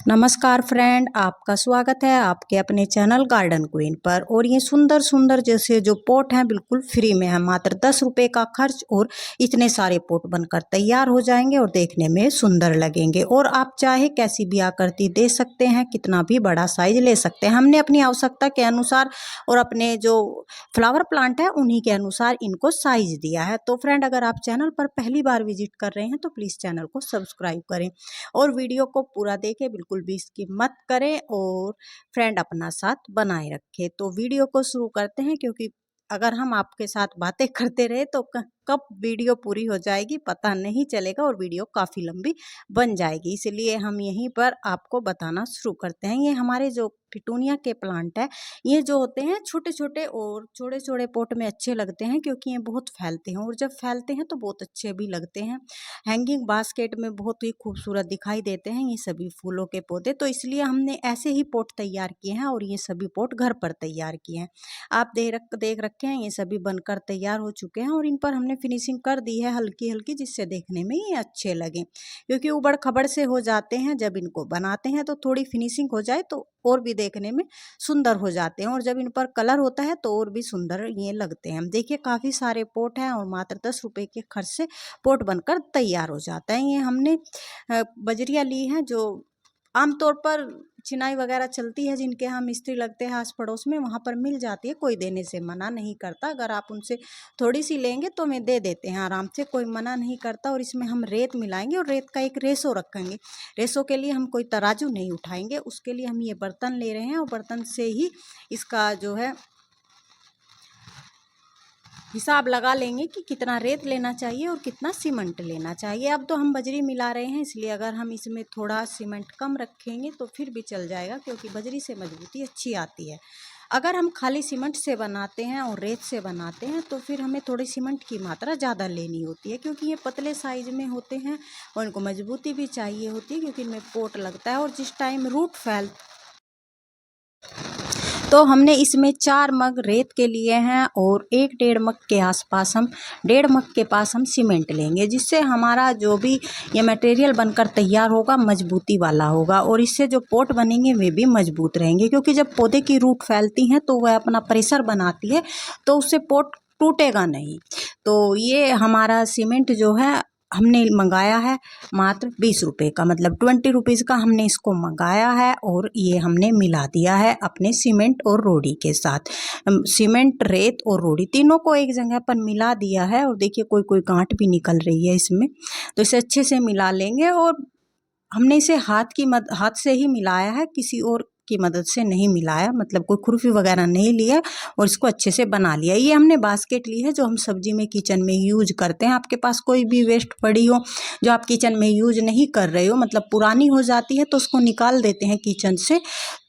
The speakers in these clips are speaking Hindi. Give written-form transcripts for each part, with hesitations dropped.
नमस्कार फ्रेंड, आपका स्वागत है आपके अपने चैनल गार्डन क्वीन पर। और ये सुंदर सुंदर जैसे जो पोट हैं बिल्कुल फ्री में है, मात्र 10 रुपये का खर्च और इतने सारे पोट बनकर तैयार हो जाएंगे और देखने में सुंदर लगेंगे। और आप चाहे कैसी भी आकृति दे सकते हैं, कितना भी बड़ा साइज ले सकते हैं। हमने अपनी आवश्यकता के अनुसार और अपने जो फ्लावर प्लांट है उन्हीं के अनुसार इनको साइज दिया है। तो फ्रेंड, अगर आप चैनल पर पहली बार विजिट कर रहे हैं तो प्लीज़ चैनल को सब्सक्राइब करें और वीडियो को पूरा देखें, बिल्कुल भी स्किप मत करें और फ्रेंड अपना साथ बनाए रखें। तो वीडियो को शुरू करते हैं, क्योंकि अगर हम आपके साथ बातें करते रहे तो कब वीडियो पूरी हो जाएगी पता नहीं चलेगा और वीडियो काफ़ी लंबी बन जाएगी। इसलिए हम यहीं पर आपको बताना शुरू करते हैं। ये हमारे जो पिटूनिया के प्लांट है, ये जो होते हैं छोटे छोटे और छोटे छोटे पोट में अच्छे लगते हैं, क्योंकि ये बहुत फैलते हैं और जब फैलते हैं तो बहुत अच्छे भी लगते हैं। हैंगिंग बास्केट में बहुत ही खूबसूरत दिखाई देते हैं ये सभी फूलों के पौधे। तो इसलिए हमने ऐसे ही पोट तैयार किए हैं और ये सभी पोट घर पर तैयार किए हैं। आप देख रखे हैं, ये सभी बनकर तैयार हो चुके हैं और इन पर हमने फिनिशिंग कर दी है हल्की हल्की, जिससे देखने में ये अच्छे लगे। क्योंकि उबड़ खबड़ से हो जाते हैं, जब इनको बनाते हैं तो थोड़ी फिनिशिंग हो जाए तो और भी देखने में सुंदर हो जाते हैं और जब इन पर कलर होता है तो और भी सुंदर ये लगते हैं। देखिए काफ़ी सारे पोट हैं और मात्र 10 रुपये के खर्च से पोट बनकर तैयार हो जाता है। ये हमने बजरिया ली हैं, जो आमतौर पर चिनाई वगैरह चलती है, जिनके यहाँ मिस्त्री लगते हैं आस पड़ोस में, वहाँ पर मिल जाती है। कोई देने से मना नहीं करता, अगर आप उनसे थोड़ी सी लेंगे तो मैं दे देते हैं आराम से, कोई मना नहीं करता। और इसमें हम रेत मिलाएंगे और रेत का एक रेसो रखेंगे। रेसो के लिए हम कोई तराजू नहीं उठाएंगे, उसके लिए हम ये बर्तन ले रहे हैं और बर्तन से ही इसका जो है हिसाब लगा लेंगे कि कितना रेत लेना चाहिए और कितना सीमेंट लेना चाहिए। अब तो हम बजरी मिला रहे हैं, इसलिए अगर हम इसमें थोड़ा सीमेंट कम रखेंगे तो फिर भी चल जाएगा, क्योंकि बजरी से मजबूती अच्छी आती है। अगर हम खाली सीमेंट से बनाते हैं और रेत से बनाते हैं तो फिर हमें थोड़ी सीमेंट की मात्रा ज़्यादा लेनी होती है, क्योंकि ये पतले साइज में होते हैं और इनको मजबूती भी चाहिए होती है, क्योंकि इनमें पोट लगता है। और जिस टाइम रूट फैल तो हमने इसमें 4 मग रेत के लिए हैं और 1-1.5 मग के आसपास हम 1.5 मग के पास हम सीमेंट लेंगे, जिससे हमारा जो भी ये मटेरियल बनकर तैयार होगा मजबूती वाला होगा और इससे जो पोट बनेंगे वे भी मजबूत रहेंगे। क्योंकि जब पौधे की रूट फैलती हैं तो वह अपना प्रेशर बनाती है, तो उससे पोट टूटेगा नहीं। तो ये हमारा सीमेंट जो है हमने मंगाया है मात्र 20 रुपये का, मतलब 20 रुपीज़ का हमने इसको मंगाया है और ये हमने मिला दिया है अपने सीमेंट और रोड़ी के साथ। सीमेंट, रेत और रोड़ी तीनों को एक जगह पर मिला दिया है और देखिए कोई कोई गांठ भी निकल रही है इसमें, तो इसे अच्छे से मिला लेंगे। और हमने इसे हाथ से ही मिलाया है, किसी और की मदद से नहीं मिलाया, मतलब कोई खुरपी वगैरह नहीं लिया और इसको अच्छे से बना लिया। ये हमने बास्केट ली है जो हम सब्जी में किचन में यूज करते हैं। आपके पास कोई भी वेस्ट पड़ी हो जो आप किचन में यूज नहीं कर रहे हो, मतलब पुरानी हो जाती है तो उसको निकाल देते हैं किचन से,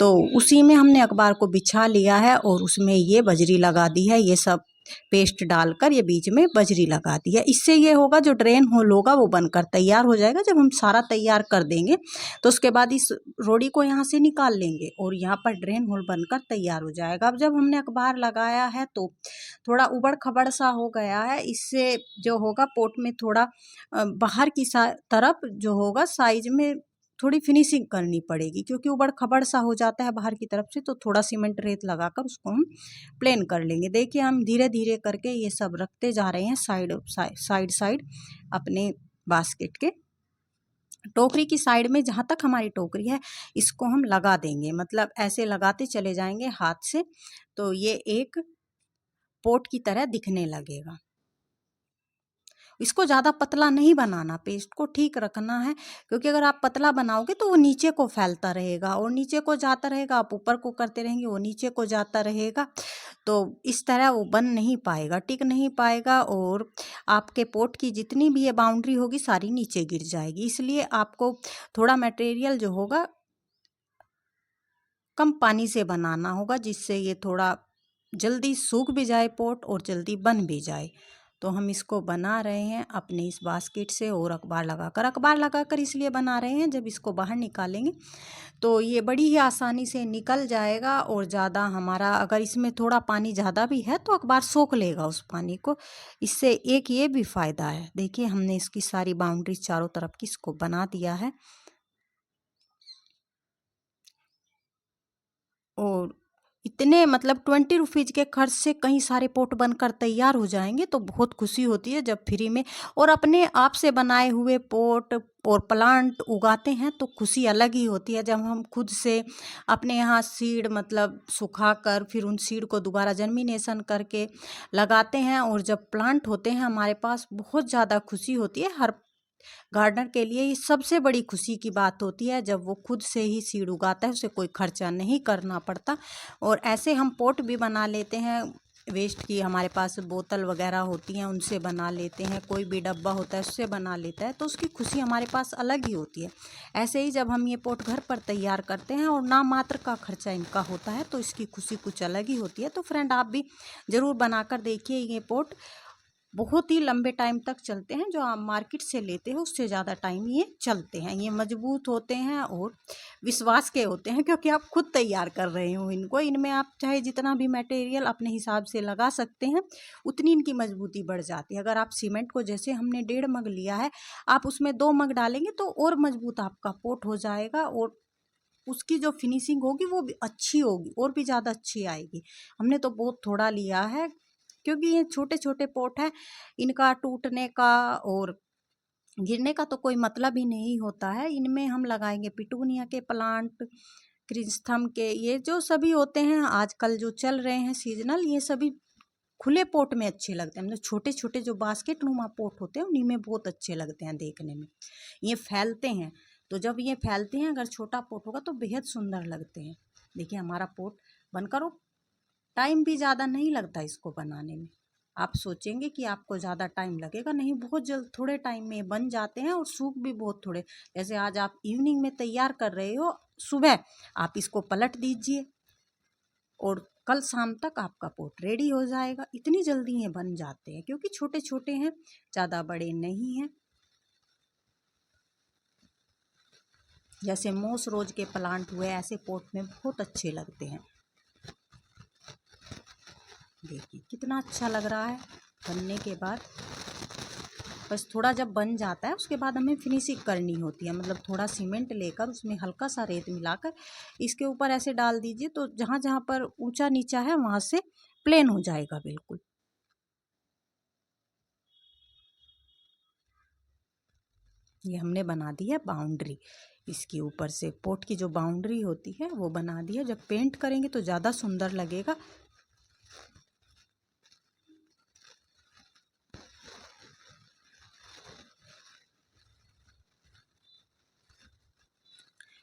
तो उसी में हमने अखबार को बिछा लिया है और उसमें ये बजरी लगा दी है। ये सब पेस्ट डालकर ये बीच में बजरी लगा दी है। इससे ये होगा जो ड्रेन होल होगा वो बनकर तैयार हो जाएगा। जब हम सारा तैयार कर देंगे तो उसके बाद इस रोड़ी को यहाँ से निकाल लेंगे और यहाँ पर ड्रेन होल बनकर तैयार हो जाएगा। अब जब हमने अखबार लगाया है तो थोड़ा उबड़ खबड़ सा हो गया है, इससे जो होगा पोट में थोड़ा बाहर की तरफ जो होगा साइज में थोड़ी फिनिशिंग करनी पड़ेगी, क्योंकि उबड़ खबड़ सा हो जाता है बाहर की तरफ से। तो थोड़ा सीमेंट रेत लगाकर उसको हम प्लेन कर लेंगे। देखिए हम धीरे धीरे करके ये सब रखते जा रहे हैं साइड अपने बास्केट के। टोकरी की साइड में जहाँ तक हमारी टोकरी है इसको हम लगा देंगे, मतलब ऐसे लगाते चले जाएंगे हाथ से, तो ये एक पोट की तरह दिखने लगेगा। इसको ज़्यादा पतला नहीं बनाना, पेस्ट को ठीक रखना है, क्योंकि अगर आप पतला बनाओगे तो वो नीचे को फैलता रहेगा और नीचे को जाता रहेगा। आप ऊपर को करते रहेंगे वो नीचे को जाता रहेगा, तो इस तरह वो बन नहीं पाएगा, टिक नहीं पाएगा और आपके पोट की जितनी भी ये बाउंड्री होगी सारी नीचे गिर जाएगी। इसलिए आपको थोड़ा मटेरियल जो होगा कम पानी से बनाना होगा, जिससे ये थोड़ा जल्दी सूख भी जाए पोट और जल्दी बन भी जाए। तो हम इसको बना रहे हैं अपने इस बास्केट से और अखबार लगाकर इसलिए बना रहे हैं, जब इसको बाहर निकालेंगे तो ये बड़ी ही आसानी से निकल जाएगा। और ज़्यादा हमारा अगर इसमें थोड़ा पानी ज़्यादा भी है तो अखबार सोख लेगा उस पानी को। इससे एक ये भी फ़ायदा है। देखिए हमने इसकी सारी बाउंड्री चारों तरफ की इसको बना दिया है। और इतने मतलब 20 रुपीज़ के खर्च से कई सारे पॉट बनकर तैयार हो जाएंगे, तो बहुत खुशी होती है जब फ्री में और अपने आप से बनाए हुए पॉट और प्लांट उगाते हैं तो खुशी अलग ही होती है। जब हम खुद से अपने यहाँ सीड मतलब सुखा कर फिर उन सीड को दोबारा जर्मिनेशन करके लगाते हैं और जब प्लांट होते हैं हमारे पास, बहुत ज़्यादा खुशी होती है। हर गार्डनर के लिए ये सबसे बड़ी खुशी की बात होती है जब वो खुद से ही सीड उगाता है, उसे कोई खर्चा नहीं करना पड़ता। और ऐसे हम पॉट भी बना लेते हैं, वेस्ट की हमारे पास बोतल वगैरह होती हैं उनसे बना लेते हैं, कोई भी डब्बा होता है उससे बना लेता है, तो उसकी खुशी हमारे पास अलग ही होती है। ऐसे ही जब हम ये पॉट घर पर तैयार करते हैं और नाम मात्र का खर्चा इनका होता है तो इसकी खुशी कुछ अलग ही होती है। तो फ्रेंड, आप भी ज़रूर बनाकर देखिए। ये पॉट बहुत ही लंबे टाइम तक चलते हैं, जो आप मार्केट से लेते हो उससे ज़्यादा टाइम ये चलते हैं। ये मजबूत होते हैं और विश्वास के होते हैं क्योंकि आप खुद तैयार कर रहे हो इनको। इनमें आप चाहे जितना भी मटेरियल अपने हिसाब से लगा सकते हैं, उतनी इनकी मजबूती बढ़ जाती है। अगर आप सीमेंट को जैसे हमने 1.5 मग लिया है, आप उसमें 2 मग डालेंगे तो और मजबूत आपका पोट हो जाएगा और उसकी जो फिनिशिंग होगी वो भी अच्छी होगी और भी ज़्यादा अच्छी आएगी। हमने तो बहुत थोड़ा लिया है क्योंकि ये छोटे छोटे पॉट हैं, इनका टूटने का और गिरने का तो कोई मतलब ही नहीं होता है। इनमें हम लगाएंगे पिटूनिया के प्लांट, क्रिस्थम के, ये जो सभी होते हैं आजकल जो चल रहे हैं सीजनल, ये सभी खुले पोट में अच्छे लगते हैं। मतलब छोटे छोटे जो बास्केट नुमा पोट होते हैं उन्हीं में बहुत अच्छे लगते हैं देखने में। ये फैलते हैं, तो जब ये फैलते हैं अगर छोटा पोट होगा तो बेहद सुंदर लगते हैं। देखिए हमारा पोट बनकर, टाइम भी ज़्यादा नहीं लगता इसको बनाने में। आप सोचेंगे कि आपको ज़्यादा टाइम लगेगा, नहीं, बहुत जल्द थोड़े टाइम में बन जाते हैं और सूख भी बहुत थोड़े। जैसे आज आप इवनिंग में तैयार कर रहे हो, सुबह आप इसको पलट दीजिए और कल शाम तक आपका पोट रेडी हो जाएगा। इतनी जल्दी ये बन जाते हैं क्योंकि छोटे छोटे हैं, ज़्यादा बड़े नहीं हैं। जैसे मोस रोज के प्लांट हुए, ऐसे पोट में बहुत अच्छे लगते हैं। देखिए कितना अच्छा लग रहा है बनने के बाद। बस थोड़ा जब बन जाता है उसके बाद हमें फिनिशिंग करनी होती है। मतलब थोड़ा सीमेंट लेकर उसमें हल्का सा रेत मिलाकर इसके ऊपर ऐसे डाल दीजिए तो जहाँ जहाँ पर ऊंचा नीचा है वहाँ से प्लेन हो जाएगा बिल्कुल। ये हमने बना दी है बाउंड्री, इसके ऊपर से पोट की जो बाउंड्री होती है वो बना दी है। जब पेंट करेंगे तो ज़्यादा सुंदर लगेगा।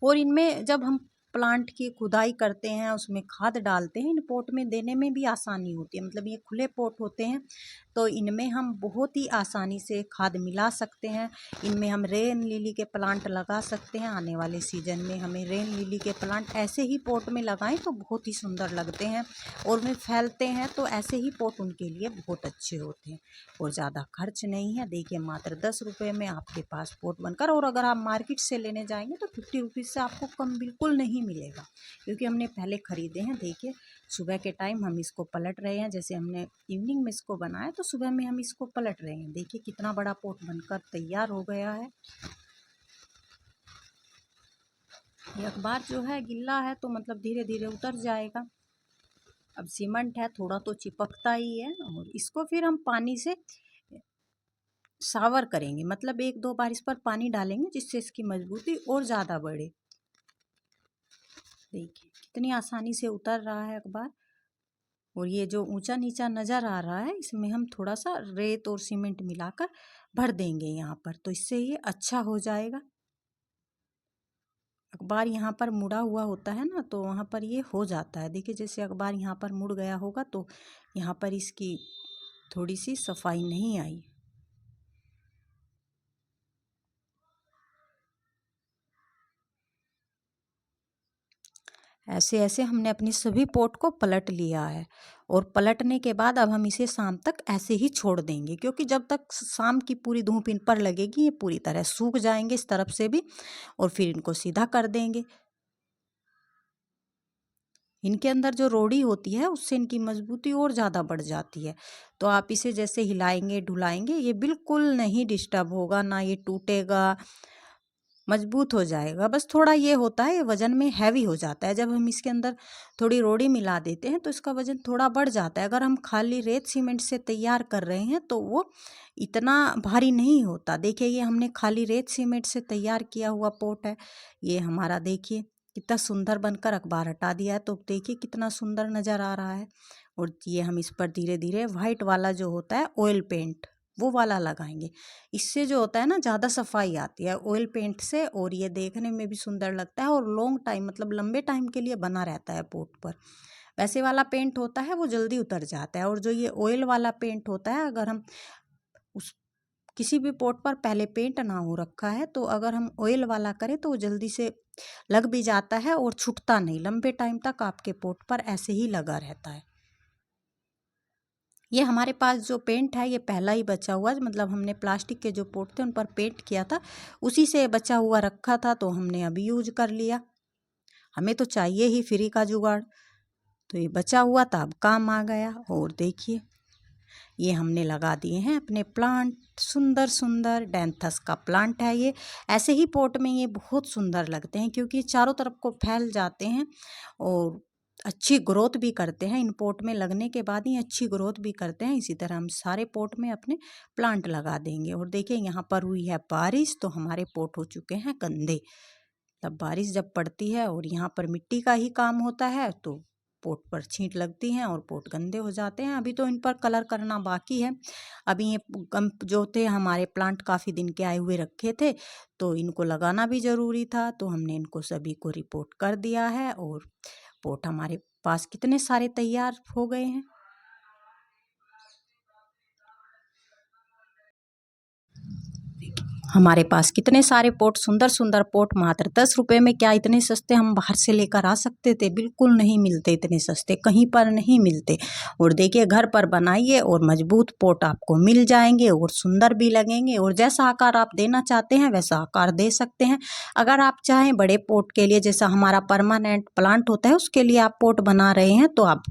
और इनमें जब हम प्लांट की खुदाई करते हैं, उसमें खाद डालते हैं, इन पोट में देने में भी आसानी होती है। मतलब ये खुले पोट होते हैं तो इनमें हम बहुत ही आसानी से खाद मिला सकते हैं। इनमें हम रेन लिली के प्लांट लगा सकते हैं। आने वाले सीजन में हमें रेन लिली के प्लांट ऐसे ही पोट में लगाएं तो बहुत ही सुंदर लगते हैं और वे फैलते हैं, तो ऐसे ही पोट उनके लिए बहुत अच्छे होते हैं और ज़्यादा खर्च नहीं है। देखिए मात्र 10 रुपये में आपके पास पोट बनकर, और अगर आप मार्केट से लेने जाएंगे तो 50 रुपीज़ से आपको कम बिल्कुल नहीं मिलेगा क्योंकि हमने पहले ख़रीदे हैं। देखिए सुबह के टाइम हम इसको पलट रहे हैं, जैसे हमने इवनिंग में इसको बनाया तो सुबह में हम इसको पलट रहे हैं। देखिए कितना बड़ा पोट बनकर तैयार हो गया है। ये अखबार जो है गिल्ला है तो मतलब धीरे धीरे उतर जाएगा। अब सीमेंट है थोड़ा तो चिपकता ही है और इसको फिर हम पानी से सावर करेंगे, मतलब 1-2 बार इस पर पानी डालेंगे जिससे इसकी मजबूती और ज़्यादा बढ़े। देखिए कितनी आसानी से उतर रहा है अखबार। और ये जो ऊंचा नीचा नज़र आ रहा है इसमें हम थोड़ा सा रेत और सीमेंट मिलाकर भर देंगे यहाँ पर, तो इससे ये अच्छा हो जाएगा। अखबार यहाँ पर मुड़ा हुआ होता है ना तो वहाँ पर ये हो जाता है। देखिए जैसे अखबार यहाँ पर मुड़ गया होगा तो यहाँ पर इसकी थोड़ी सी सफाई नहीं आई। ऐसे ऐसे हमने अपनी सभी पोट को पलट लिया है और पलटने के बाद अब हम इसे शाम तक ऐसे ही छोड़ देंगे क्योंकि जब तक शाम की पूरी धूप इन पर लगेगी ये पूरी तरह सूख जाएंगे इस तरफ से भी, और फिर इनको सीधा कर देंगे। इनके अंदर जो रोड़ी होती है उससे इनकी मजबूती और ज़्यादा बढ़ जाती है। तो आप इसे जैसे हिलाएंगे ढुलाएंगे ये बिल्कुल नहीं डिस्टर्ब होगा, ना ये टूटेगा। मजबूत हो जाएगा। बस थोड़ा ये होता है, वज़न में हैवी हो जाता है। जब हम इसके अंदर थोड़ी रोड़ी मिला देते हैं तो इसका वज़न थोड़ा बढ़ जाता है। अगर हम खाली रेत सीमेंट से तैयार कर रहे हैं तो वो इतना भारी नहीं होता। देखिए ये हमने खाली रेत सीमेंट से तैयार किया हुआ पोट है। ये हमारा देखिए कितना सुंदर बनकर अखबार हटा दिया है, तो देखिए कितना सुंदर नज़र आ रहा है। और ये हम इस पर धीरे धीरे वाइट वाला जो होता है ऑयल पेंट, वो वाला लगाएंगे। इससे जो होता है ना ज़्यादा सफाई आती है ऑयल पेंट से, और ये देखने में भी सुंदर लगता है और लॉन्ग टाइम मतलब लंबे टाइम के लिए बना रहता है पोट पर। वैसे वाला पेंट होता है वो जल्दी उतर जाता है, और जो ये ऑयल वाला पेंट होता है, अगर हम उस किसी भी पोट पर पहले पेंट ना हो रखा है तो अगर हम ऑयल वाला करें तो वो जल्दी से लग भी जाता है और छूटता नहीं, लंबे टाइम तक आपके पोट पर ऐसे ही लगा रहता है। ये हमारे पास जो पेंट है ये पहला ही बचा हुआ है, मतलब हमने प्लास्टिक के जो पोट थे उन पर पेंट किया था, उसी से बचा हुआ रखा था तो हमने अभी यूज कर लिया। हमें तो चाहिए ही फ्री का जुगाड़, तो ये बचा हुआ था अब काम आ गया। और देखिए ये हमने लगा दिए हैं अपने प्लांट, सुंदर सुंदर डैंथस का प्लांट है ये। ऐसे ही पोट में ये बहुत सुंदर लगते हैं क्योंकि चारों तरफ को फैल जाते हैं और अच्छी ग्रोथ भी करते हैं। इन पोट में लगने के बाद ही अच्छी ग्रोथ भी करते हैं। इसी तरह हम सारे पोट में अपने प्लांट लगा देंगे। और देखिए यहाँ पर हुई है बारिश तो हमारे पोट हो चुके हैं गंदे। तब बारिश जब पड़ती है और यहाँ पर मिट्टी का ही काम होता है तो पोट पर छींट लगती हैं और पोट गंदे हो जाते हैं। अभी तो इन पर कलर करना बाकी है। अभी ये जो थे हमारे प्लांट काफ़ी दिन के आए हुए रखे थे तो इनको लगाना भी ज़रूरी था, तो हमने इनको सभी को रिपोर्ट कर दिया है और पोट हमारे पास कितने सारे तैयार हो गए हैं। हमारे पास कितने सारे पोट, सुंदर सुंदर पोट मात्र 10 रुपये में। क्या इतने सस्ते हम बाहर से लेकर आ सकते थे? बिल्कुल नहीं मिलते, इतने सस्ते कहीं पर नहीं मिलते। और देखिए घर पर बनाइए और मजबूत पोट आपको मिल जाएंगे और सुंदर भी लगेंगे, और जैसा आकार आप देना चाहते हैं वैसा आकार दे सकते हैं। अगर आप चाहें बड़े पोट के लिए, जैसा हमारा परमानेंट प्लांट होता है उसके लिए आप पोट बना रहे हैं, तो आप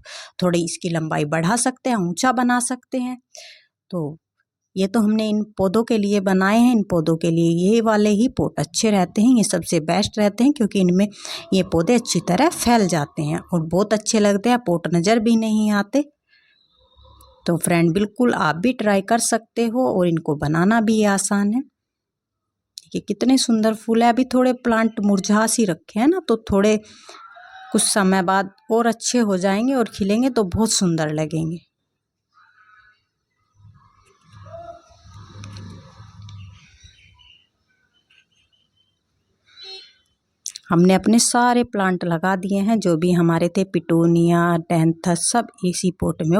थोड़ी इसकी लंबाई बढ़ा सकते हैं, ऊंचा बना सकते हैं। तो ये तो हमने इन पौधों के लिए बनाए हैं। इन पौधों के लिए ये वाले ही पोट अच्छे रहते हैं, ये सबसे बेस्ट रहते हैं क्योंकि इनमें ये पौधे अच्छी तरह फैल जाते हैं और बहुत अच्छे लगते हैं, पोट नज़र भी नहीं आते। तो फ्रेंड बिल्कुल आप भी ट्राई कर सकते हो और इनको बनाना भी आसान है। देखिए कितने सुंदर फूल है। अभी थोड़े प्लांट मुरझा सी रखे हैं ना, तो थोड़े कुछ समय बाद और अच्छे हो जाएंगे और खिलेंगे तो बहुत सुंदर लगेंगे। हमने अपने सारे प्लांट लगा दिए हैं, जो भी हमारे थे पिटूनिया, डैंथस, सब इसी पोट में